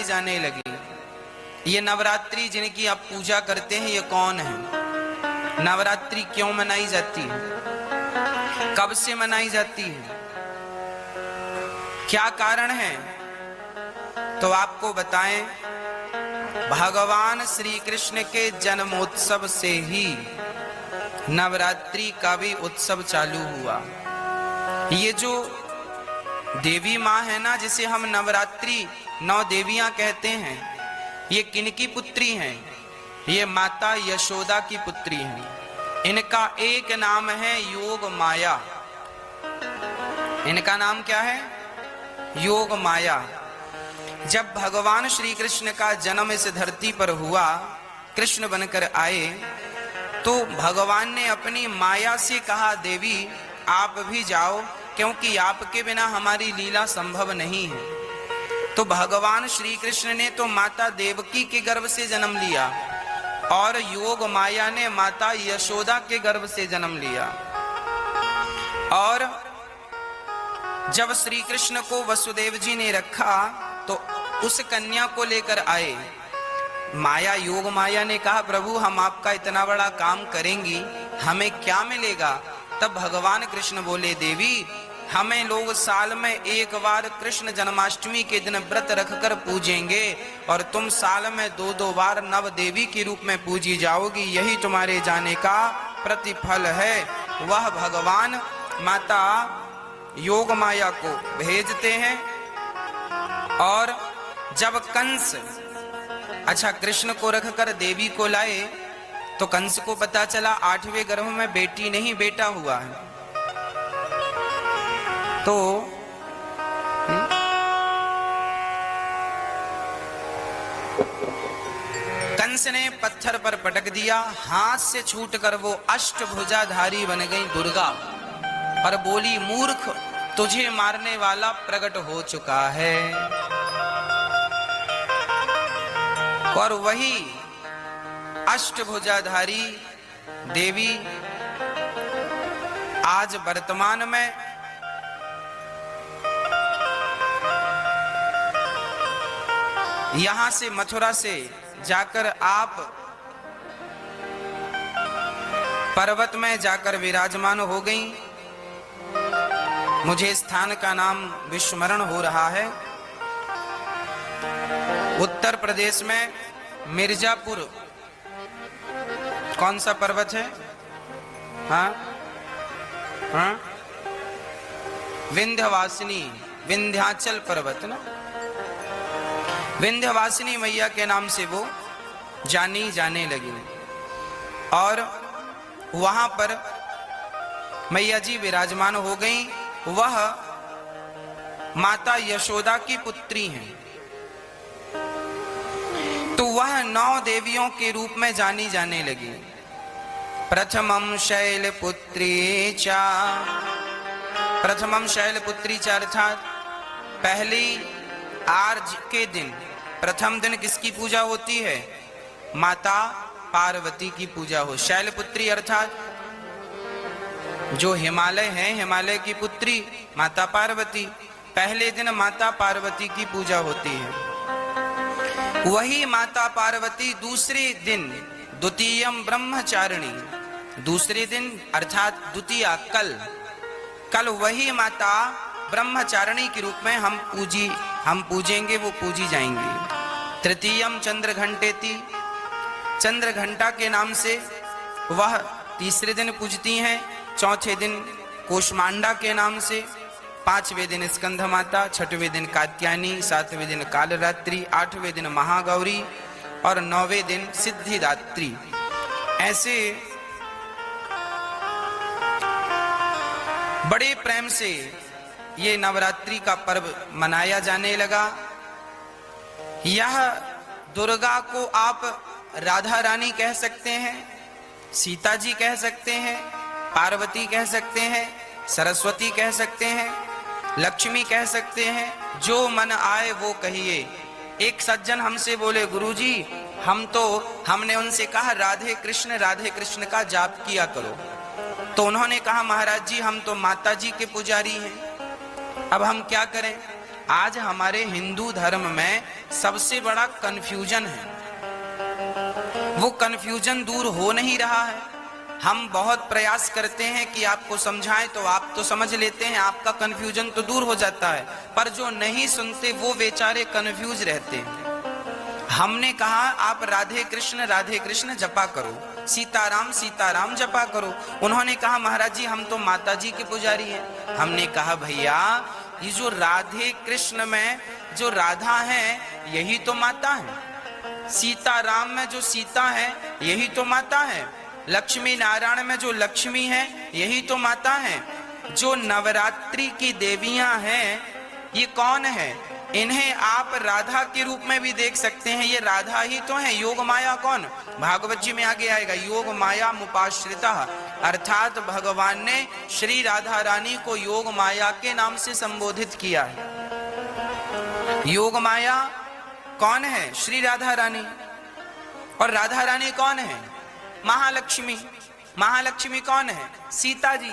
जाने जाने लगी। ये नवरात्रि जिनकी आप पूजा करते हैं, ये कौन है? नवरात्रि क्यों मनाई जाती है? कब से मनाई जाती है? क्या कारण है? तो आपको बताएं, भगवान श्री कृष्ण के जन्मोत्सव से ही नवरात्रि का भी उत्सव चालू हुआ। ये जो देवी माँ है ना, जिसे हम नवरात्रि 9 देवियां कहते हैं, ये किनकी पुत्री हैं? ये माता यशोदा की पुत्री हैं। इनका एक नाम है योग माया। इनका नाम क्या है? योग माया। जब भगवान श्री कृष्ण का जन्म इस धरती पर हुआ, कृष्ण बनकर आए, तो भगवान ने अपनी माया से कहा, देवी आप भी जाओ, क्योंकि आपके बिना हमारी लीला संभव नहीं है। तो भगवान श्री कृष्ण ने तो माता देवकी के गर्भ से जन्म लिया और योग माया ने माता यशोदा के गर्भ से जन्म लिया। और जब श्री कृष्ण को वसुदेव जी ने रखा तो उस कन्या को लेकर आए। माया, योग माया ने कहा, प्रभु हम आपका इतना बड़ा काम करेंगी, हमें क्या मिलेगा? तब भगवान कृष्ण बोले, देवी हमें लोग साल में एक बार कृष्ण जन्माष्टमी के दिन व्रत रखकर पूजेंगे और तुम साल में 2-2 बार नव देवी के रूप में पूजी जाओगी, यही तुम्हारे जाने का प्रतिफल है। वह भगवान माता योग माया को भेजते हैं। और जब कंस कृष्ण को रखकर देवी को लाए, तो कंस को पता चला 8वें गर्भ में बेटी नहीं बेटा हुआ है। तो कंस ने पत्थर पर पटक दिया, हाथ से छूटकर वो अष्टभुजाधारी बन गई दुर्गा और बोली, मूर्ख तुझे मारने वाला प्रकट हो चुका है। और वही अष्टभुजाधारी देवी आज वर्तमान में यहां से मथुरा से जाकर आप पर्वत में जाकर विराजमान हो गई। मुझे स्थान का नाम विस्मरण हो रहा है। उत्तर प्रदेश में मिर्जापुर, कौन सा पर्वत है? हाँ, विंध्यवासिनी, विंध्याचल पर्वत ना, विंध्यवासिनी मैया के नाम से वो जानी जाने लगी। और वहां पर मैया जी विराजमान हो गई। वह माता यशोदा की पुत्री हैं। तो वह 9 देवियों के रूप में जानी जाने लगी। प्रथमम शैलपुत्री चा, प्रथमम शैलपुत्री चा अर्थात पहली आर्ज के दिन, प्रथम दिन किसकी पूजा होती है? माता पार्वती की पूजा हो। शैलपुत्री अर्थात जो हिमालय है, हिमालय की पुत्री माता पार्वती। पहले दिन माता पार्वती की पूजा होती है। वही माता पार्वती दूसरे दिन, द्वितीयम ब्रह्मचारिणी, दूसरे दिन अर्थात द्वितीया कल वही माता ब्रह्मचारिणी के रूप में हम पूजेंगे, वो पूजी जाएंगी। तृतीयम चंद्र घंटेति, चंद्र घंटा के नाम से वह तीसरे दिन पूजती हैं। चौथे दिन कोषमांडा के नाम से, 5वें दिन स्कंध माता, 6वें दिन कात्यायनी, 7वें दिन कालरात्रि, 8वें दिन महागौरी और 9वें दिन सिद्धिदात्री। ऐसे बड़े प्रेम से ये नवरात्रि का पर्व मनाया जाने लगा। यह दुर्गा को आप राधा रानी कह सकते हैं, सीता जी कह सकते हैं, पार्वती कह सकते हैं, सरस्वती कह सकते हैं, लक्ष्मी कह सकते हैं, जो मन आए वो कहिए। एक सज्जन हमसे बोले, गुरुजी हमने उनसे कहा राधे कृष्ण का जाप किया करो। तो उन्होंने कहा, महाराज जी हम तो माता जी के पुजारी हैं, अब हम क्या करें? आज हमारे हिंदू धर्म में सबसे बड़ा कंफ्यूजन है, वो कंफ्यूजन दूर हो नहीं रहा है। हम बहुत प्रयास करते हैं कि आपको समझाएं तो आप तो समझ लेते हैं, आपका कंफ्यूजन तो दूर हो जाता है, पर जो नहीं सुनते वो बेचारे कंफ्यूज रहते हैं। हमने कहा आप राधे कृष्ण जपा करो, सीताराम सीताराम जपा करो। उन्होंने कहा महाराज जी हम तो माता जी के पुजारी हैं। हमने कहा भैया ये जो राधे कृष्ण में जो राधा है यही तो माता है, सीताराम में जो सीता है यही तो माता है, लक्ष्मी नारायण में जो लक्ष्मी है यही तो माता है। जो नवरात्रि की देवियां हैं ये कौन है? इन्हें आप राधा के रूप में भी देख सकते हैं, ये राधा ही तो है। योग माया कौन? भागवत जी में आगे आएगा, योग माया मुपाश्रिता, अर्थात भगवान ने श्री राधा रानी को योग माया के नाम से संबोधित किया है। योग माया कौन है? श्री राधा रानी। और राधा रानी कौन है? महालक्ष्मी। महालक्ष्मी कौन है? सीता जी।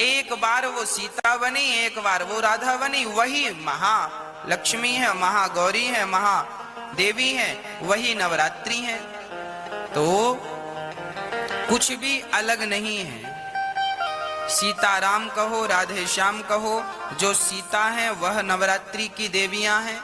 एक बार वो सीता बनी, एक बार वो राधा बनी, वही महालक्ष्मी है, महागौरी है, महादेवी है, वही नवरात्रि है। तो कुछ भी अलग नहीं है। सीताराम कहो, राधे श्याम कहो, जो सीता है वह नवरात्रि की देवियां हैं।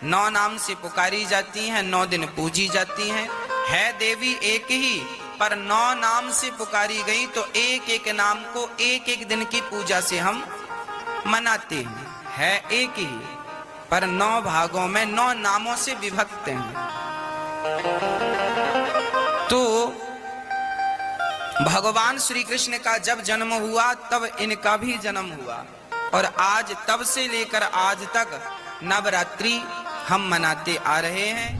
9 नाम से पुकारी जाती हैं, 9 दिन पूजी जाती हैं। है देवी एक ही, पर 9 नाम से पुकारी गई तो एक एक नाम को एक एक दिन की पूजा से हम मनाते हैं। है एक ही, पर 9 भागों में 9 नामों से विभक्त हैं। तो भगवान श्री कृष्ण का जब जन्म हुआ तब इनका भी जन्म हुआ, और आज तब से लेकर आज तक नवरात्रि हम मनाते आ रहे हैं।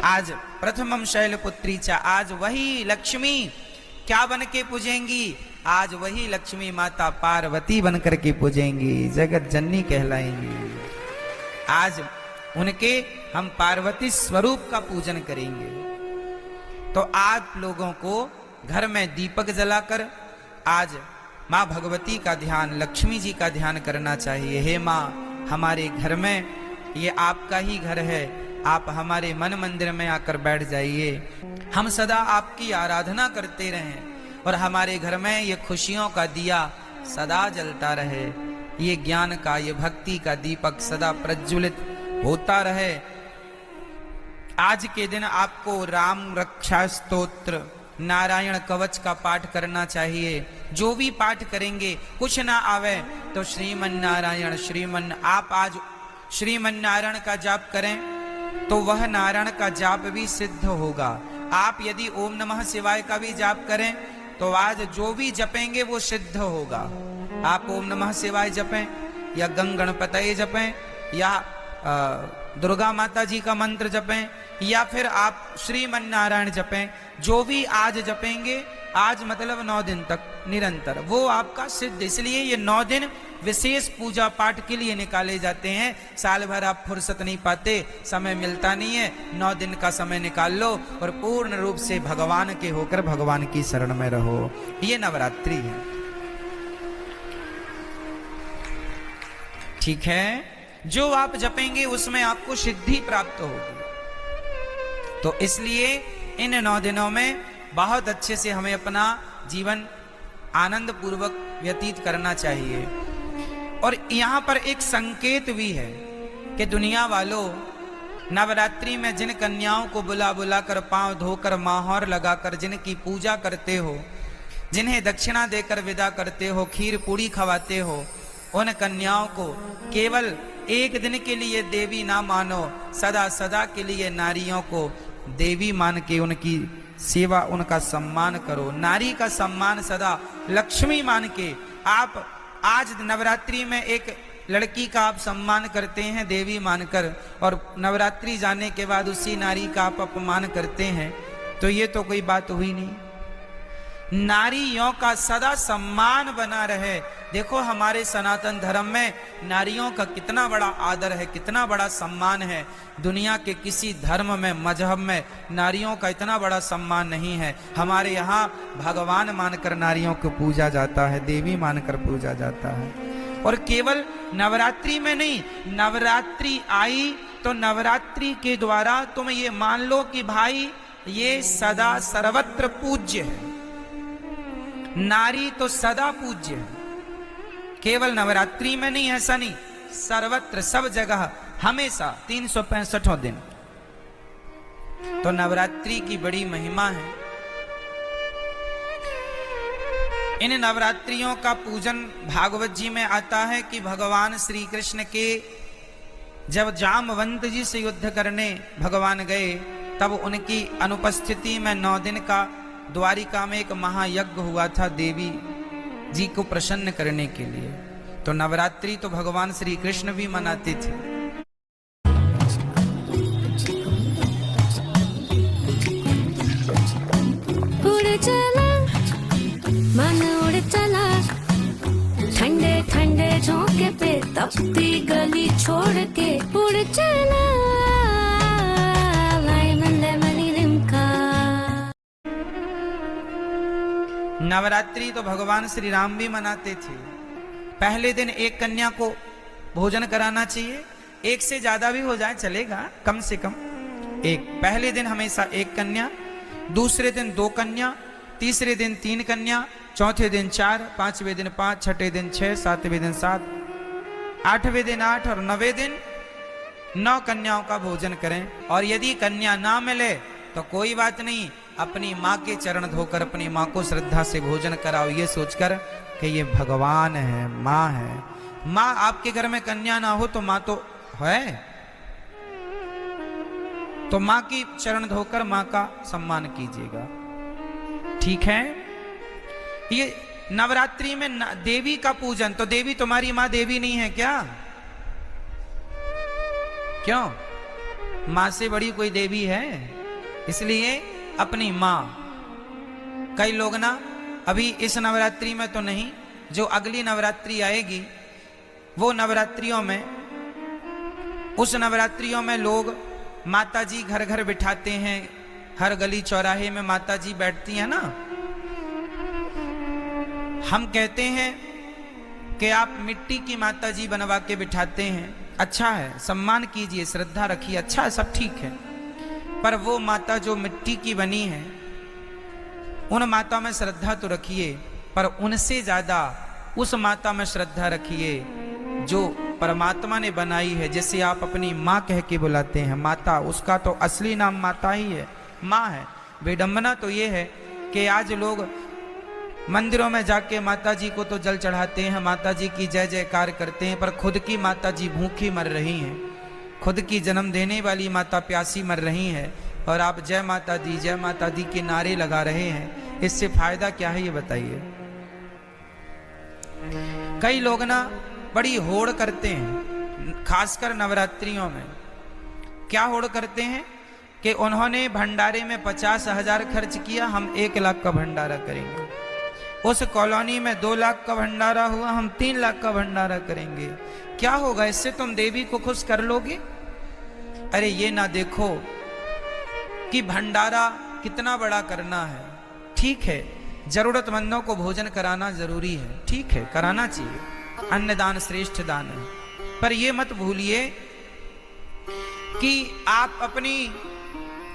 आज प्रथमम शैलपुत्री चा, आज वही लक्ष्मी क्या बन के पूजेंगी? आज वही लक्ष्मी माता पार्वती बन करके पूजेंगी, जगत जननी कहलाएंगी। आज उनके हम पार्वती स्वरूप का पूजन करेंगे। तो आप लोगों को घर में दीपक जलाकर आज माँ भगवती का ध्यान, लक्ष्मी जी का ध्यान करना चाहिए। हे माँ, हमारे घर में, ये आपका ही घर है, आप हमारे मन मंदिर में आकर बैठ जाइए। हम सदा आपकी आराधना करते रहें और हमारे घर में ये खुशियों का दिया सदा जलता रहे, ये ज्ञान का, ये भक्ति का दीपक सदा प्रज्वलित होता रहे। आज के दिन आपको राम रक्षा स्तोत्र, नारायण कवच का पाठ करना चाहिए। जो भी पाठ करेंगे, कुछ ना आवे तो श्रीमन नारायण आप आज श्रीमन नारायण का जाप करें तो वह नारायण का जाप भी सिद्ध होगा। आप यदि ओम नमः शिवाय का भी जाप करें तो आज जो भी जपेंगे वो सिद्ध होगा। आप ओम नमः शिवाय जपें या गंग गणपतये जपें या दुर्गा माता जी का मंत्र जपें या फिर आप श्रीमन नारायण जपें, जो भी आज जपेंगे, आज मतलब 9 दिन तक निरंतर, वो आपका सिद्ध। इसलिए ये 9 दिन विशेष पूजा पाठ के लिए निकाले जाते हैं। साल भर आप फुर्सत नहीं पाते, समय मिलता नहीं है, 9 दिन का समय निकाल लो और पूर्ण रूप से भगवान के होकर भगवान की शरण में रहो। ये नवरात्रि है, ठीक है। जो आप जपेंगे उसमें आपको सिद्धि प्राप्त होगी। तो इसलिए इन 9 दिनों में बहुत अच्छे से हमें अपना जीवन आनंद पूर्वक व्यतीत करना चाहिए। और यहाँ पर एक संकेत भी है कि दुनिया वालों, नवरात्रि में जिन कन्याओं को बुला बुला कर, पांव धोकर, माहौर लगाकर जिनकी पूजा करते हो, जिन्हें दक्षिणा देकर विदा करते हो, खीर पूड़ी खवाते हो, उन कन्याओं को केवल एक दिन के लिए देवी ना मानो, सदा सदा के लिए नारियों को देवी मान के उनकी सेवा, उनका सम्मान करो। नारी का सम्मान सदा लक्ष्मी मान के आप आज नवरात्रि में एक लड़की का आप सम्मान करते हैं देवी मानकर, और नवरात्रि जाने के बाद उसी नारी का आप अपमान करते हैं, तो ये तो कोई बात हुई नहीं। नारियों का सदा सम्मान बना रहे। देखो हमारे सनातन धर्म में नारियों का कितना बड़ा आदर है, कितना बड़ा सम्मान है। दुनिया के किसी धर्म में, मजहब में नारियों का इतना बड़ा सम्मान नहीं है। हमारे यहाँ भगवान मानकर नारियों को पूजा जाता है, देवी मानकर पूजा जाता है। और केवल नवरात्रि में नहीं, नवरात्रि आई तो नवरात्रि के द्वारा तुम ये मान लो कि भाई ये सदा सर्वत्र पूज्य है। नारी तो सदा पूज्य है, केवल नवरात्रि में नहीं, ऐसा नहीं, सर्वत्र, सब जगह, हमेशा 365 दिन। तो नवरात्रि की बड़ी महिमा है। इन नवरात्रियों का पूजन भागवत जी में आता है कि भगवान श्री कृष्ण के जब जामवंत जी से युद्ध करने भगवान गए, तब उनकी अनुपस्थिति में 9 दिन का द्वारिका में एक महायज्ञ हुआ था देवी जी को प्रसन्न करने के लिए। तो नवरात्रि तो भगवान श्री कृष्ण भी मनाते थे। उड़ चला मन, उड़ चला ठंडे ठंडे झोंके पे तपती गली छोड़ के। उड़ चला नवरात्रि तो भगवान श्री राम भी मनाते थे। पहले दिन एक कन्या को भोजन कराना चाहिए, एक से ज्यादा भी हो जाए चलेगा, कम से कम एक। पहले दिन हमेशा एक कन्या, दूसरे दिन 2 कन्या, तीसरे दिन 3 कन्या, चौथे दिन 4, 5वें दिन 5, छठे दिन 6, 7वें दिन 7, 8वें दिन 8 और 9वें दिन 9 कन्याओं का भोजन करें। और यदि कन्या ना मिले तो कोई बात नहीं, अपनी माँ के चरण धोकर अपनी माँ को श्रद्धा से भोजन कराओ, ये सोचकर कि ये भगवान है, माँ है। माँ आपके घर में कन्या ना हो तो माँ तो है, तो माँ की चरण धोकर माँ का सम्मान कीजिएगा, ठीक है। ये नवरात्रि में देवी का पूजन, तो देवी तुम्हारी माँ देवी नहीं है क्या? क्यों? माँ से बड़ी कोई देवी है? इसलिए अपनी माँ। कई लोग ना अभी इस नवरात्रि में तो नहीं, जो अगली नवरात्रि आएगी वो नवरात्रियों में, उस नवरात्रियों में लोग माता जी घर घर बिठाते हैं। हर गली चौराहे में माता जी बैठती हैं ना। हम कहते हैं कि आप मिट्टी की माता जी बनवा के बिठाते हैं, अच्छा है, सम्मान कीजिए, श्रद्धा रखिए, अच्छा है, सब ठीक है। पर वो माता जो मिट्टी की बनी है, उन माता में श्रद्धा तो रखिए, पर उनसे ज्यादा उस माता में श्रद्धा रखिए जो परमात्मा ने बनाई है, जिसे आप अपनी माँ कह के बुलाते हैं, माता। उसका तो असली नाम माता ही है, माँ है। विडंबना तो ये है कि आज लोग मंदिरों में जाके माता जी को तो जल चढ़ाते हैं, माता जी की जय जयकार करते हैं, पर खुद की माता जी भूखी मर रही हैं, खुद की जन्म देने वाली माता प्यासी मर रही है, और आप जय माता दी के नारे लगा रहे हैं। इससे फायदा क्या है ये बताइए। कई लोग ना बड़ी होड़ करते हैं, खासकर नवरात्रियों में। क्या होड़ करते हैं कि उन्होंने भंडारे में 50,000 खर्च किया, हम 1 लाख का भंडारा करेंगे। उस कॉलोनी में 2 लाख का भंडारा हुआ, हम 3 लाख का भंडारा करेंगे। क्या होगा इससे? तुम देवी को खुश कर लोगे? अरे ये ना देखो कि भंडारा कितना बड़ा करना है। ठीक है, जरूरतमंदों को भोजन कराना जरूरी है, ठीक है, कराना चाहिए, अन्नदान श्रेष्ठ दान है। पर ये मत भूलिए कि आप अपनी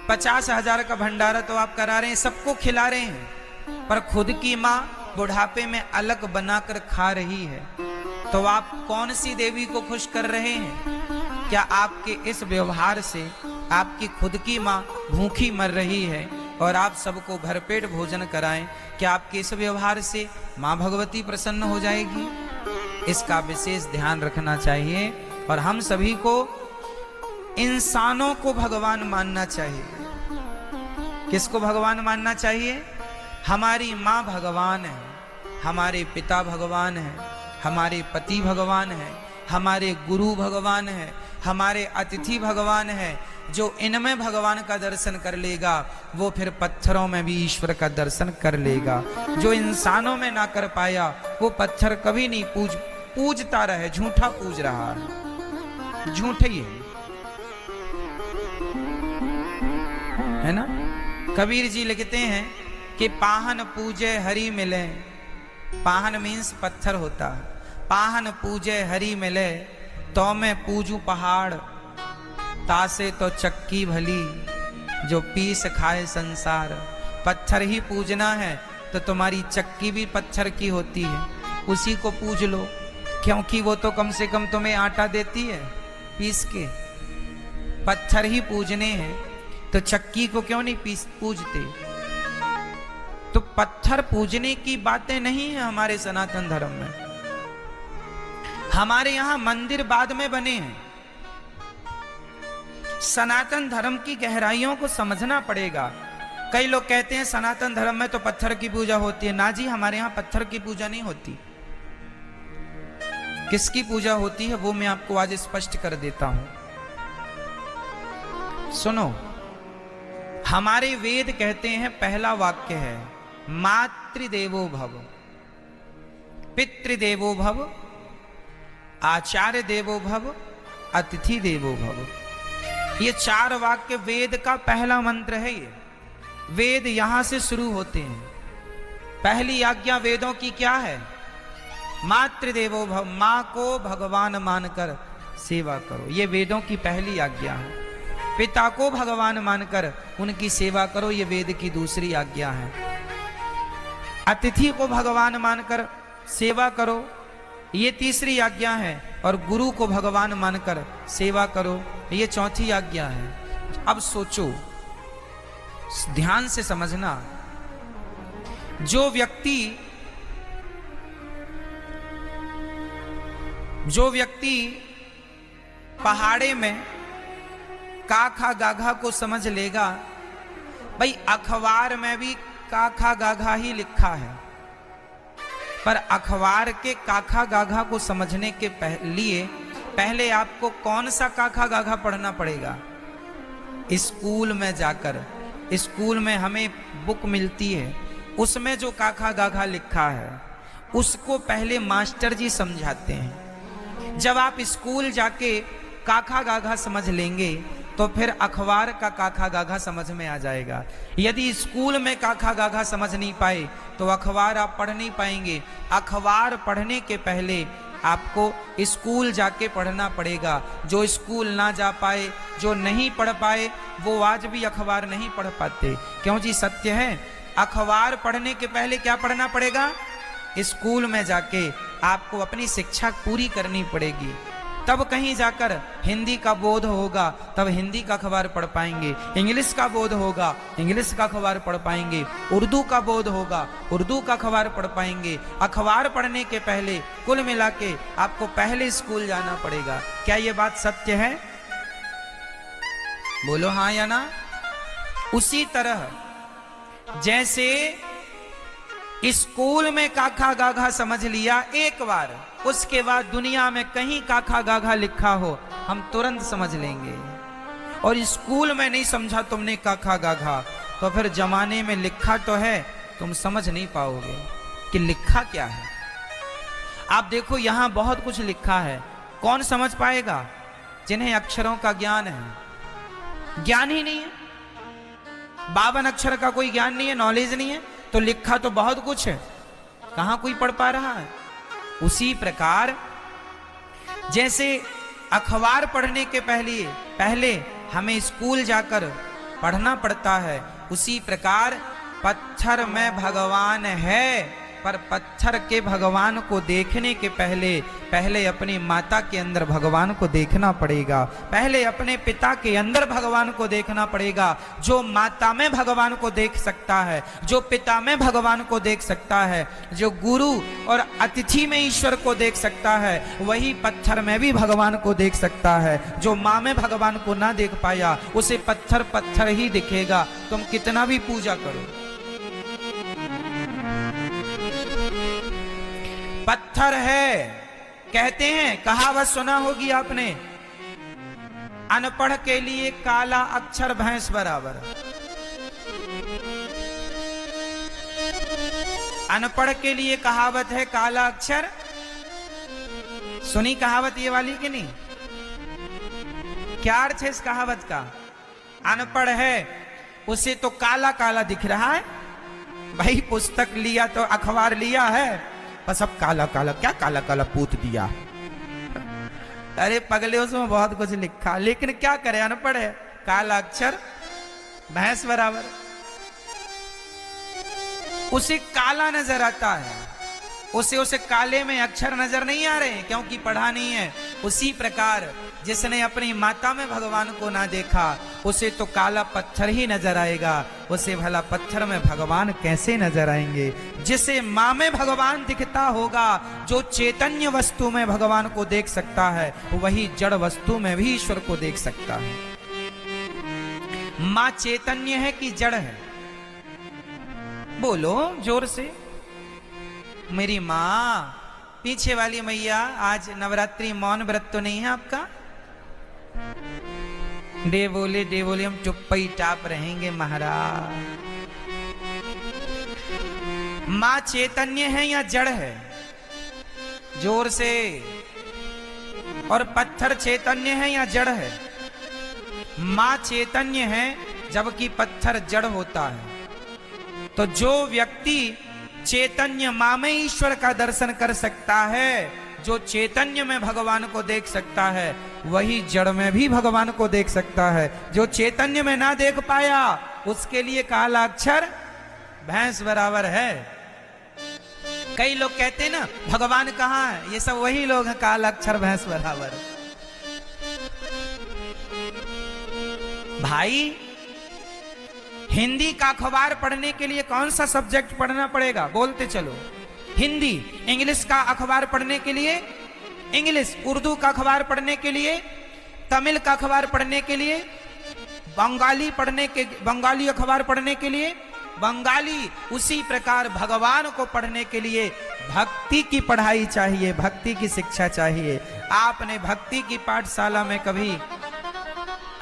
50,000 का भंडारा तो आप करा रहे हैं, सबको खिला रहे हैं, पर खुद की माँ बुढ़ापे में अलग बनाकर खा रही है, तो आप कौन सी देवी को खुश कर रहे हैं? क्या आपके इस व्यवहार से आपकी खुद की माँ भूखी मर रही है और आप सबको भरपेट भोजन कराएं, क्या आपके इस व्यवहार से माँ भगवती प्रसन्न हो जाएगी? इसका विशेष ध्यान रखना चाहिए। और हम सभी को, इंसानों को भगवान मानना चाहिए। किसको भगवान मानना चाहिए? हमारी माँ भगवान है, हमारे पिता भगवान है, हमारे पति भगवान है, हमारे गुरु भगवान है, हमारे अतिथि भगवान है। जो इनमें भगवान का दर्शन कर लेगा वो फिर पत्थरों में भी ईश्वर का दर्शन कर लेगा। जो इंसानों में ना कर पाया वो पत्थर कभी नहीं पूजता रहे, झूठा पूज रहा है, झूठे ही है ना। कबीर जी लिखते हैं कि पाहन पूजे हरि मिले, पाहन मीन्स पत्थर होता, पाहन पूजे हरि मिले तो मैं पूजू पहाड़, तासे तो चक्की भली जो पीस खाए संसार। पत्थर ही पूजना है तो तुम्हारी चक्की भी पत्थर की होती है, उसी को पूज लो, क्योंकि वो तो कम से कम तुम्हें आटा देती है पीस के। पत्थर ही पूजने हैं तो चक्की को क्यों नहीं पूजते। तो पत्थर पूजने की बातें नहीं है हमारे सनातन धर्म में। हमारे यहां मंदिर बाद में बने हैं। सनातन धर्म की गहराइयों को समझना पड़ेगा। कई लोग कहते हैं सनातन धर्म में तो पत्थर की पूजा होती है। ना जी, हमारे यहां पत्थर की पूजा नहीं होती। किसकी पूजा होती है वो मैं आपको आज स्पष्ट कर देता हूं। सुनो, हमारे वेद कहते हैं, पहला वाक्य है मातृदेवो भव, पितृदेवो भव, आचार्य देवो भव, अतिथि देवो भव। ये 4 वाक्य वेद का पहला मंत्र है। ये वेद यहां से शुरू होते हैं। पहली आज्ञा वेदों की क्या है? मातृदेवो भव, मां को भगवान मानकर सेवा करो, ये वेदों की पहली आज्ञा है। पिता को भगवान मानकर उनकी सेवा करो, ये वेद की दूसरी आज्ञा है। अतिथि को भगवान मानकर सेवा करो, ये तीसरी आज्ञा है। और गुरु को भगवान मानकर सेवा करो, ये चौथी आज्ञा है। अब सोचो, ध्यान से समझना, जो व्यक्ति पहाड़े में काखा गाघा को समझ लेगा, भाई अखबार में भी काखा गाघा ही लिखा है, पर अखबार के काखा गाघा को समझने के लिए पहले आपको कौन सा काखा गाघा पढ़ना पड़ेगा? स्कूल में जाकर, स्कूल में हमें बुक मिलती है, उसमें जो काखा गाघा लिखा है उसको पहले मास्टर जी समझाते हैं। जब आप स्कूल जाके काखा गाघा समझ लेंगे तो फिर अखबार का काखा गाघा समझ में आ जाएगा। यदि स्कूल में काखा गाघा समझ नहीं पाए तो अखबार आप पढ़ नहीं पाएंगे। अखबार पढ़ने के पहले आपको स्कूल जाके पढ़ना पड़ेगा। जो स्कूल ना जा पाए, जो नहीं पढ़ पाए, वो आज भी अखबार नहीं पढ़ पाते। क्यों जी? सत्य है। अखबार पढ़ने के पहले क्या पढ़ना पड़ेगा? स्कूल में जाके आपको अपनी शिक्षा पूरी करनी पड़ेगी, तब कहीं जाकर हिंदी का बोध होगा, तब हिंदी का अखबार पढ़ पाएंगे। इंग्लिश का बोध होगा, इंग्लिश का अखबार पढ़ पाएंगे। उर्दू का बोध होगा, उर्दू का अखबार पढ़ पाएंगे। अखबार पढ़ने के पहले कुल मिला के आपको पहले स्कूल जाना पड़ेगा। क्या ये बात सत्य है? बोलो हाँ या ना। उसी तरह जैसे स्कूल में काखा गाघा समझ लिया एक बार, उसके बाद दुनिया में कहीं काखा गाघा लिखा हो हम तुरंत समझ लेंगे। और स्कूल में नहीं समझा तुमने काखा गाघा तो फिर जमाने में लिखा तो है, तुम समझ नहीं पाओगे कि लिखा क्या है। आप देखो यहां बहुत कुछ लिखा है, कौन समझ पाएगा? जिन्हें अक्षरों का ज्ञान है। ज्ञान ही नहीं है, 52 अक्षर का कोई ज्ञान नहीं है, नॉलेज नहीं है, तो लिखा तो बहुत कुछ है, कहां कोई पढ़ पा रहा है। उसी प्रकार जैसे अखबार पढ़ने के पहले हमें स्कूल जाकर पढ़ना पड़ता है, उसी प्रकार पत्थर में भगवान है, पर पत्थर के भगवान को देखने के पहले अपनी माता के अंदर भगवान को देखना पड़ेगा, पहले अपने पिता के अंदर भगवान को देखना पड़ेगा। जो माता में भगवान को देख सकता है, जो पिता में भगवान को देख सकता है, जो गुरु और अतिथि में ईश्वर को देख सकता है, वही पत्थर में भी भगवान को देख सकता है। जो माँ में भगवान को ना देख पाया उसे पत्थर पत्थर ही दिखेगा, तुम कितना भी पूजा करो। पत्थर है कहते हैं, कहावत सुना होगी आपने, अनपढ़ के लिए काला अक्षर भैंस बराबर। अनपढ़ के लिए कहावत है काला अक्षर। सुनी कहावत ये वाली कि नहीं? क्या अर्थ है इस कहावत का? अनपढ़ है उसे तो काला काला दिख रहा है। भाई पुस्तक लिया तो अखबार लिया है, बस अब काला काला, क्या काला काला पूत दिया। अरे पगले उसमें बहुत कुछ लिखा, लेकिन क्या करे, अनपढ़ है, काला अक्षर भैंस बराबर। उसे काला नजर आता है, उसे काले में अक्षर नजर नहीं आ रहे क्योंकि पढ़ा नहीं है। उसी प्रकार जिसने अपनी माता में भगवान को ना देखा उसे तो काला पत्थर ही नजर आएगा, उसे भला पत्थर में भगवान कैसे नजर आएंगे। जिसे माँ में भगवान दिखता होगा, जो चैतन्य वस्तु में भगवान को देख सकता है, वही जड़ वस्तु में भी ईश्वर को देख सकता है। माँ चैतन्य है कि जड़ है? बोलो जोर से। मेरी माँ, पीछे वाली मैया, आज नवरात्रि मौन व्रत तो नहीं है आपका? डे बोले हम चुप ही टाप रहेंगे महाराज। माँ चैतन्य है या जड़ है? जोर से। और पत्थर चैतन्य है या जड़ है? माँ चैतन्य है जबकि पत्थर जड़ होता है। तो जो व्यक्ति चैतन्य माँ में ईश्वर का दर्शन कर सकता है, जो चैतन्य में भगवान को देख सकता है, वही जड़ में भी भगवान को देख सकता है। जो चैतन्य में ना देख पाया, उसके लिए काला अक्षर भैंस बराबर है। कई लोग कहते हैं ना, भगवान कहाँ है? ये सब वही लोग हैं, काला अक्षर भैंस बराबर। भाई हिंदी का अखबार पढ़ने के लिए कौन सा सब्जेक्ट पढ़ना पड़ेगा? बोलते चलो। हिंदी। इंग्लिश का अखबार पढ़ने के लिए इंग्लिश, उर्दू का अखबार पढ़ने के लिए, तमिल का अखबार पढ़ने के लिए, बंगाली अखबार पढ़ने के लिए बंगाली। उसी प्रकार भगवान को पढ़ने के लिए भक्ति की पढ़ाई चाहिए, भक्ति की शिक्षा चाहिए। आपने भक्ति की पाठशाला में कभी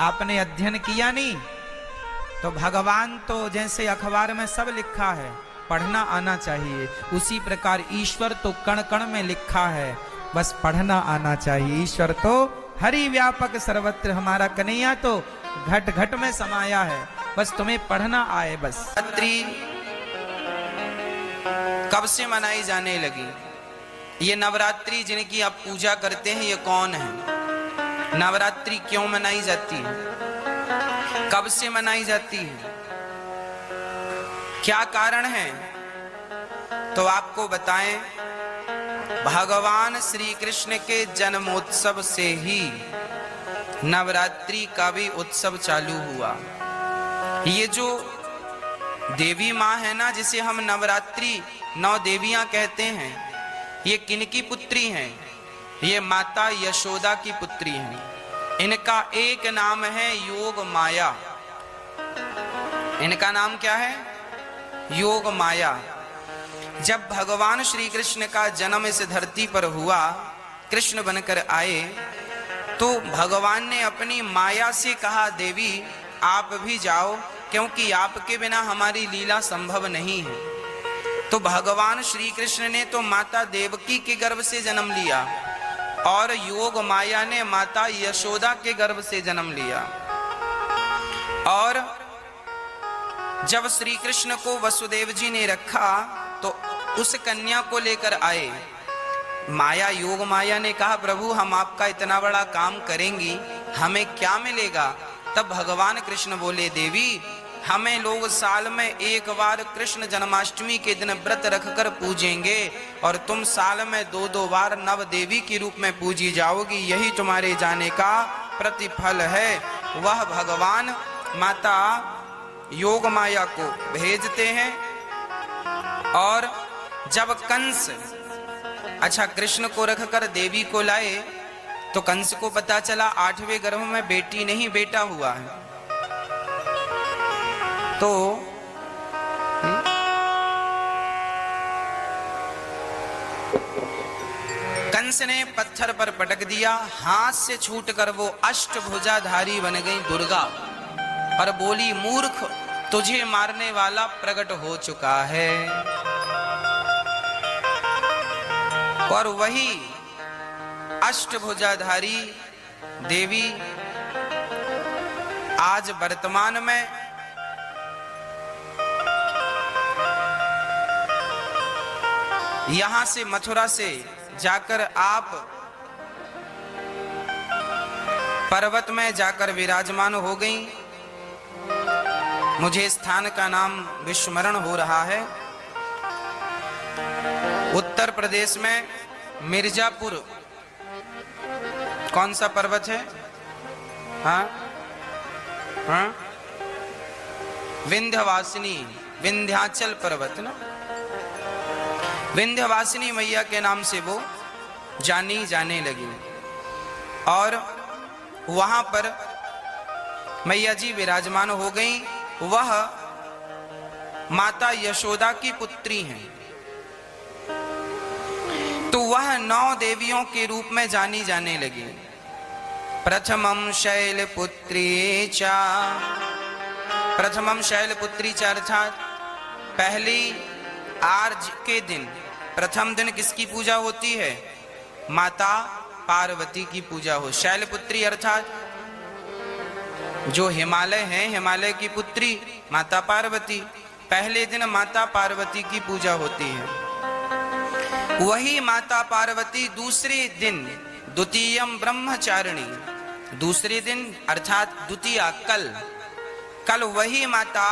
आपने अध्ययन किया नहीं, तो भगवान तो जैसे अखबार में सब लिखा है, पढ़ना आना चाहिए। उसी प्रकार ईश्वर तो कण कण में लिखा है, बस पढ़ना आना चाहिए। ईश्वर तो हरि व्यापक सर्वत्र, हमारा कन्हैया तो घट घट में समाया है, बस तुम्हें पढ़ना आए बस। नवरात्रि कब से मनाई जाने लगी? ये नवरात्रि जिनकी आप पूजा करते हैं, ये कौन है? नवरात्रि क्यों मनाई जाती है? कब से मनाई जाती है? क्या कारण है? तो आपको बताएं, भगवान श्री कृष्ण के जन्मोत्सव से ही नवरात्रि का भी उत्सव चालू हुआ। ये जो देवी माँ है ना, जिसे हम नवरात्रि 9 देवियां कहते हैं, ये किनकी पुत्री हैं? ये माता यशोदा की पुत्री हैं। इनका एक नाम है योग माया। इनका नाम क्या है? योग माया। जब भगवान श्री कृष्ण का जन्म इस धरती पर हुआ, कृष्ण बनकर आए, तो भगवान ने अपनी माया से कहा, देवी आप भी जाओ, क्योंकि आपके बिना हमारी लीला संभव नहीं है। तो भगवान श्री कृष्ण ने तो माता देवकी के गर्भ से जन्म लिया और योग माया ने माता यशोदा के गर्भ से जन्म लिया। और जब श्री कृष्ण को वसुदेव जी ने रखा, तो उस कन्या को लेकर आए। माया, योग माया ने कहा, प्रभु हम आपका इतना बड़ा काम करेंगी, हमें क्या मिलेगा? तब भगवान कृष्ण बोले, देवी हमें लोग साल में एक बार कृष्ण जन्माष्टमी के दिन व्रत रखकर पूजेंगे, और तुम साल में 2-2 बार नव देवी के रूप में पूजी जाओगी। यही तुम्हारे जाने का प्रतिफल है। वह भगवान माता योग माया को भेजते हैं। और जब कंस कृष्ण को रखकर देवी को लाए, तो कंस को पता चला 8वें गर्भ में बेटी नहीं बेटा हुआ है। तो कंस ने पत्थर पर पटक दिया, हाथ से छूटकर वो अष्टभुजाधारी बन गई दुर्गा और बोली, मूर्ख, तुझे मारने वाला प्रकट हो चुका है। और वही अष्टभुजाधारी देवी आज वर्तमान में यहां से मथुरा से जाकर आप पर्वत में जाकर विराजमान हो गई। मुझे स्थान का नाम विस्मरण हो रहा है। उत्तर प्रदेश में मिर्जापुर, कौन सा पर्वत है? हाँ हाँ, विंध्यवासिनी, विंध्याचल पर्वत ना, विंध्यवासिनी मैया के नाम से वो जानी जाने लगी। और वहां पर मैया जी विराजमान हो गई। वह माता यशोदा की पुत्री हैं। तो वह 9 देवियों के रूप में जानी जाने लगी। प्रथमम शैलपुत्री च, प्रथमम शैलपुत्री च अर्थात पहली आर्ज के दिन, प्रथम दिन किसकी पूजा होती है? माता पार्वती की पूजा हो। शैलपुत्री अर्थात जो हिमालय है, हिमालय की पुत्री माता पार्वती। पहले दिन माता पार्वती की पूजा होती है। वही माता पार्वती दूसरे दिन, द्वितीयम ब्रह्मचारिणी, दूसरे दिन अर्थात द्वितीया कल वही माता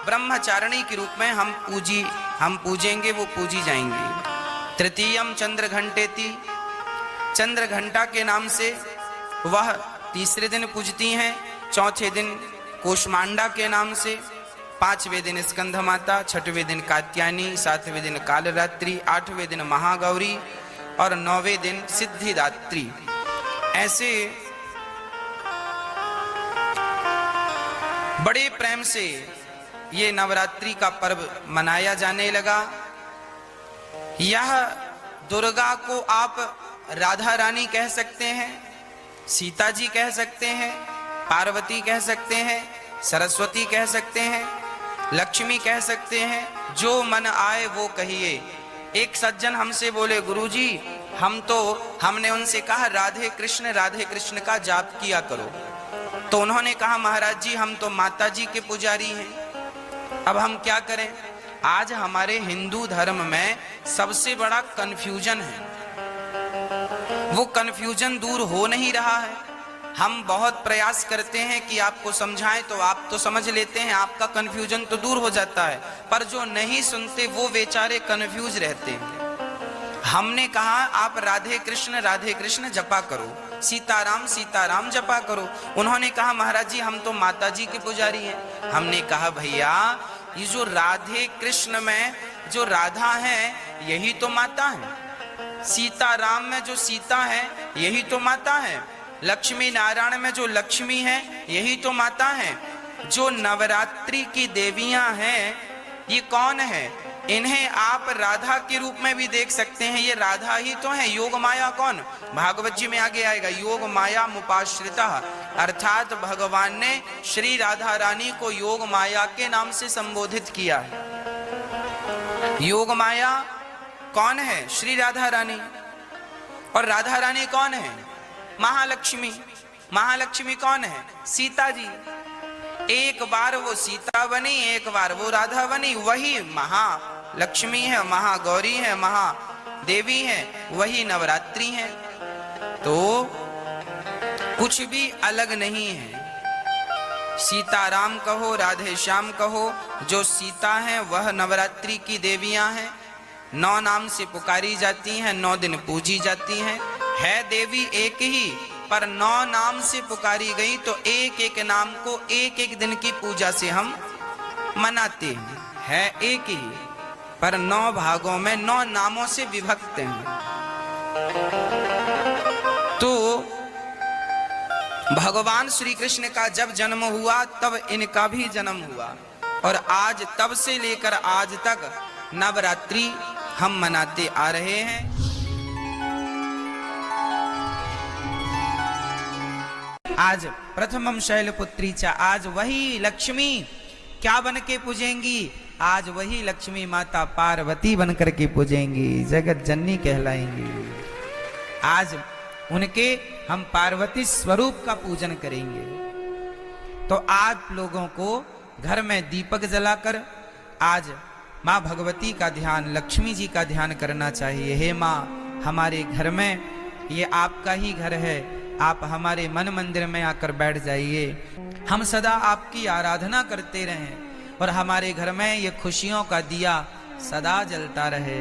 ब्रह्मचारिणी के रूप में हम पूजेंगे, वो पूजी जाएंगी। तृतीयम चंद्र घंटेति, चंद्र घंटा के नाम से वह तीसरे दिन पूजती हैं। चौथे दिन कोषमांडा के नाम से, 5वें दिन स्कंध माता, 6वें दिन कात्यायनी, 7वें दिन कालरात्रि, 8वें दिन महागौरी और 9वें दिन सिद्धिदात्री। ऐसे बड़े प्रेम से ये नवरात्रि का पर्व मनाया जाने लगा। यह दुर्गा को आप राधा रानी कह सकते हैं, सीता जी कह सकते हैं, पार्वती कह सकते हैं, सरस्वती कह सकते हैं, लक्ष्मी कह सकते हैं, जो मन आए वो कहिए। एक सज्जन हमसे बोले, गुरुजी हमने उनसे कहा राधे कृष्ण का जाप किया करो। तो उन्होंने कहा, महाराज जी हम तो माता जी के पुजारी हैं, अब हम क्या करें? आज हमारे हिंदू धर्म में सबसे बड़ा कंफ्यूजन है, वो कंफ्यूजन दूर हो नहीं रहा है। हम बहुत प्रयास करते हैं कि आपको समझाएं तो आप तो समझ लेते हैं, आपका कंफ्यूजन तो दूर हो जाता है, पर जो नहीं सुनते वो बेचारे कंफ्यूज रहते हैं। हमने कहा आप राधे कृष्ण जपा करो, सीताराम जपा करो। उन्होंने कहा महाराज जी हम तो माता जी के पुजारी हैं। हमने कहा भैया ये जो राधे कृष्ण में जो राधा है यही तो माता है, सीताराम में जो सीता है यही तो माता है, लक्ष्मी नारायण में जो लक्ष्मी है यही तो माता है। जो नवरात्रि की देवियां हैं ये कौन है? इन्हें आप राधा के रूप में भी देख सकते हैं, ये राधा ही तो है। योग माया कौन? भागवत जी में आगे आएगा, योग माया मुपाश्रिता, अर्थात भगवान ने श्री राधा रानी को योग माया के नाम से संबोधित किया है। योग माया कौन है? श्री राधा रानी। और राधा रानी कौन है? महालक्ष्मी। महालक्ष्मी कौन है? सीता जी। एक बार वो सीता बनी, एक बार वो राधा बनी, वही महालक्ष्मी है, महागौरी है, महादेवी है, वही नवरात्रि है। तो कुछ भी अलग नहीं है। सीताराम कहो, राधे श्याम कहो, जो सीता है वह नवरात्रि की देवियां हैं। 9 नाम से पुकारी जाती हैं, 9 दिन पूजी जाती हैं। है देवी एक ही, पर 9 नाम से पुकारी गई तो एक एक नाम को एक एक दिन की पूजा से हम मनाते हैं। है एक ही, पर 9 भागों में 9 नामों से विभक्त हैं। तो भगवान श्री कृष्ण का जब जन्म हुआ तब इनका भी जन्म हुआ, और आज तब से लेकर आज तक नवरात्रि हम मनाते आ रहे हैं। आज प्रथमम शैलपुत्री चा, आज वही लक्ष्मी क्या बन के पूजेंगी, आज वही लक्ष्मी माता पार्वती बन करके पूजेंगी, जगत जननी कहलाएंगी। आज उनके हम पार्वती स्वरूप का पूजन करेंगे। तो आप लोगों को घर में दीपक जलाकर आज माँ भगवती का ध्यान, लक्ष्मी जी का ध्यान करना चाहिए। हे माँ, हमारे घर में, ये आपका ही घर है, आप हमारे मन मंदिर में आकर बैठ जाइए, हम सदा आपकी आराधना करते रहें और हमारे घर में ये खुशियों का दिया सदा जलता रहे,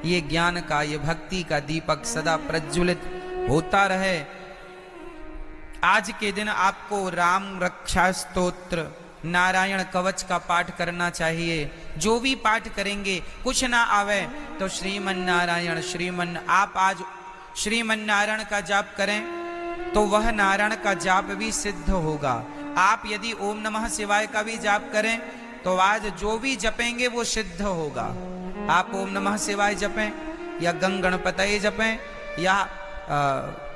ये ज्ञान का, ये भक्ति का दीपक सदा प्रज्वलित होता रहे। आज के दिन आपको राम रक्षा स्तोत्र, नारायण कवच का पाठ करना चाहिए। जो भी पाठ करेंगे, कुछ ना आवे तो श्रीमन नारायण, आप आज श्रीमन नारायण का जाप करें तो वह नारायण का जाप भी सिद्ध होगा। आप यदि ओम नमः शिवाय का भी जाप करें तो आज जो भी जपेंगे वो सिद्ध होगा। आप ओम नमः शिवाय जपें या गंग गणपतये जपें या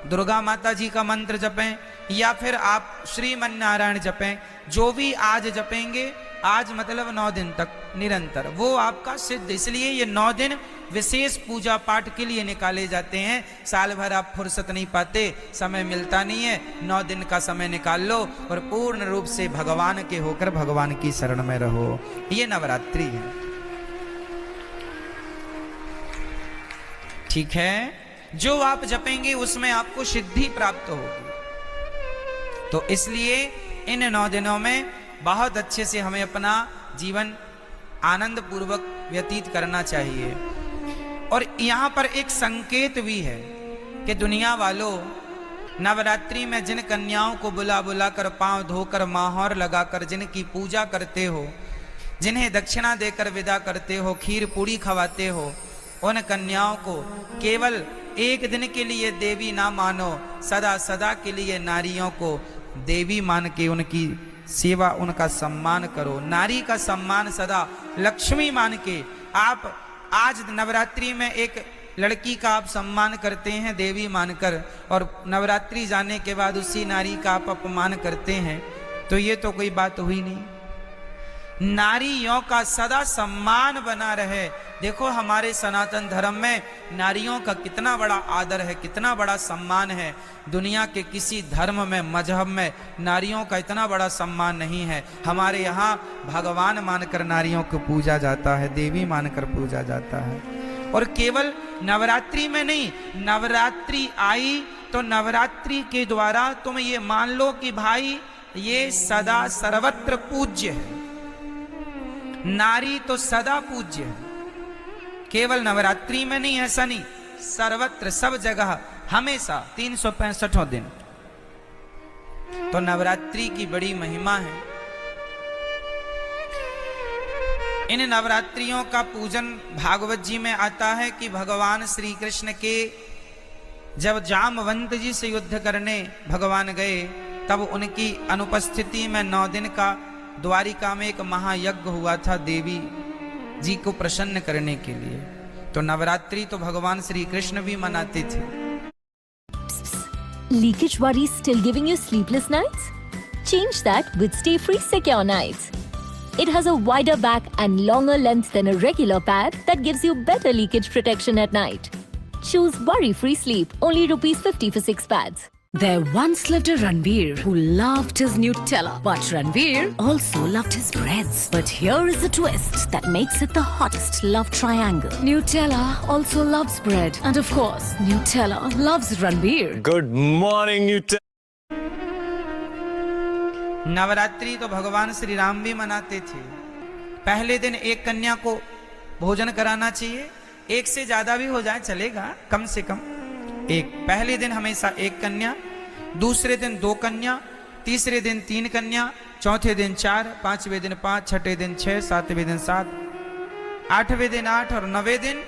दुर्गा माता जी का मंत्र जपें या फिर आप श्रीमन नारायण जपें, जो भी आज जपेंगे, आज मतलब 9 दिन तक निरंतर, वो आपका सिद्ध। इसलिए ये 9 दिन विशेष पूजा पाठ के लिए निकाले जाते हैं। साल भर आप फुर्सत नहीं पाते, समय मिलता नहीं है, 9 दिन का समय निकाल लो और पूर्ण रूप से भगवान के होकर भगवान की शरण में रहो। ये नवरात्रि है, ठीक है। जो आप जपेंगे उसमें आपको सिद्धि प्राप्त होगी। तो इसलिए इन 9 दिनों में बहुत अच्छे से हमें अपना जीवन आनंद पूर्वक व्यतीत करना चाहिए। और यहाँ पर एक संकेत भी है कि दुनिया वालों, नवरात्रि में जिन कन्याओं को बुला बुला कर, पांव धोकर, माहौर लगाकर जिनकी पूजा करते हो, जिन्हें दक्षिणा देकर विदा करते हो, खीर पूड़ी खवाते हो, उन कन्याओं को केवल एक दिन के लिए देवी ना मानो, सदा सदा के लिए नारियों को देवी मान के उनकी सेवा, उनका सम्मान करो। नारी का सम्मान सदा लक्ष्मी मान के आप आज नवरात्रि में एक लड़की का आप सम्मान करते हैं देवी मानकर, और नवरात्रि जाने के बाद उसी नारी का आप अपमान करते हैं, तो ये तो कोई बात हुई नहीं। नारियों का सदा सम्मान बना रहे। देखो हमारे सनातन धर्म में नारियों का कितना बड़ा आदर है, कितना बड़ा सम्मान है। दुनिया के किसी धर्म में, मजहब में नारियों का इतना बड़ा सम्मान नहीं है। हमारे यहाँ भगवान मानकर नारियों को पूजा जाता है, देवी मानकर पूजा जाता है। और केवल नवरात्रि में नहीं, नवरात्रि आई तो नवरात्रि के द्वारा तुम ये मान लो कि भाई ये सदा सर्वत्र पूज्य है। नारी तो सदा पूज्य है, केवल नवरात्रि में नहीं, ऐसा नहीं, सर्वत्र, सब जगह, हमेशा 365 दिन। तो नवरात्रि की बड़ी महिमा है। इन नवरात्रियों का पूजन भागवत जी में आता है कि भगवान श्री कृष्ण के जब जामवंत जी से युद्ध करने भगवान गए, तब उनकी अनुपस्थिति में 9 दिन का द्वारिका में एक महायज्ञ हुआ था देवी जी को प्रसन्न करने के लिए। तो नवरात्रि तो भगवान श्री कृष्ण भी मनाते थे। Leakage worries still giving you sleepless nights? Change that with Stay Free Secure Nights. It has a wider back and longer length than a regular pad that gives you better leakage protection at night. Choose worry-free sleep, only ₹50 for 6 pads. There once lived a Ranveer who loved his Nutella. But Ranveer also loved his breads. But here is the twist that makes it the hottest love triangle. Nutella also loves bread. And of course, Nutella loves Ranveer. Good morning, Nutella. Navratri तो भगवान श्री राम भी मनाते थे। पहले दिन एक कन्या को भोजन कराना चाहिए, एक से ज्यादा भी हो जाए चलेगा, कम से कम एक। पहले दिन हमेशा एक कन्या, दूसरे दिन 2 कन्या, तीसरे दिन 3 कन्या, चौथे दिन 4, 5वें दिन 5, छठे दिन 6, 7वें दिन 7, 8वें दिन 8 और 9वें दिन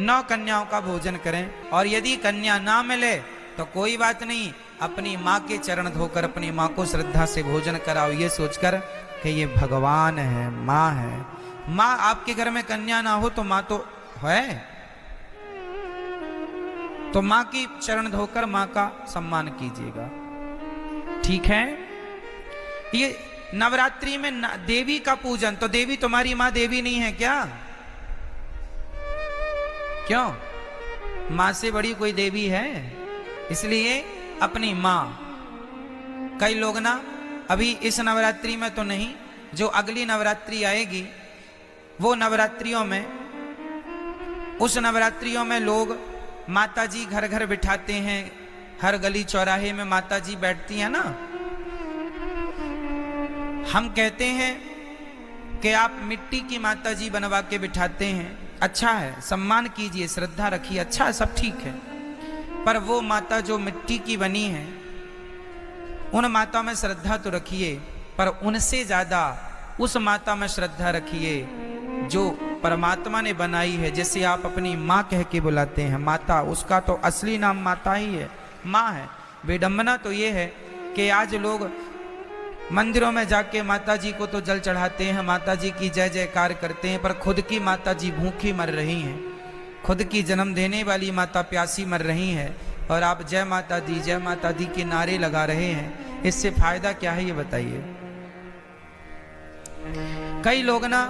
9 कन्याओं का भोजन करें। और यदि कन्या ना मिले तो कोई बात नहीं, अपनी माँ के चरण धोकर अपनी माँ को श्रद्धा से भोजन कराओ, ये सोचकर कि ये भगवान है, माँ है। माँ आपके घर में कन्या ना हो तो माँ तो है, तो माँ की चरण धोकर माँ का सम्मान कीजिएगा। ठीक है। ये नवरात्रि में देवी का पूजन, तो देवी तुम्हारी माँ देवी नहीं है क्या? क्यों? माँ से बड़ी कोई देवी है? इसलिए अपनी माँ। कई लोग ना अभी इस नवरात्रि में तो नहीं, जो अगली नवरात्रि आएगी वो नवरात्रियों में, उस नवरात्रियों में लोग माता जी घर घर बिठाते हैं। हर गली चौराहे में माता जी बैठती हैं ना। हम कहते हैं कि आप मिट्टी की माता जी बनवा के बिठाते हैं, अच्छा है, सम्मान कीजिए, श्रद्धा रखिए, अच्छा है, सब ठीक है। पर वो माता जो मिट्टी की बनी है, उन माता में श्रद्धा तो रखिए, पर उनसे ज्यादा उस माता में श्रद्धा रखिए जो परमात्मा ने बनाई है, जिसे आप अपनी माँ कह के बुलाते हैं। माता, उसका तो असली नाम माता ही है, माँ है। विडंबना तो ये है कि आज लोग मंदिरों में जाके माता जी को तो जल चढ़ाते हैं, माता जी की जय जयकार करते हैं, पर खुद की माता जी भूखी मर रही हैं, खुद की जन्म देने वाली माता प्यासी मर रही हैं, और आप जय माता दी के नारे लगा रहे हैं। इससे फायदा क्या है ये बताइए। कई लोग ना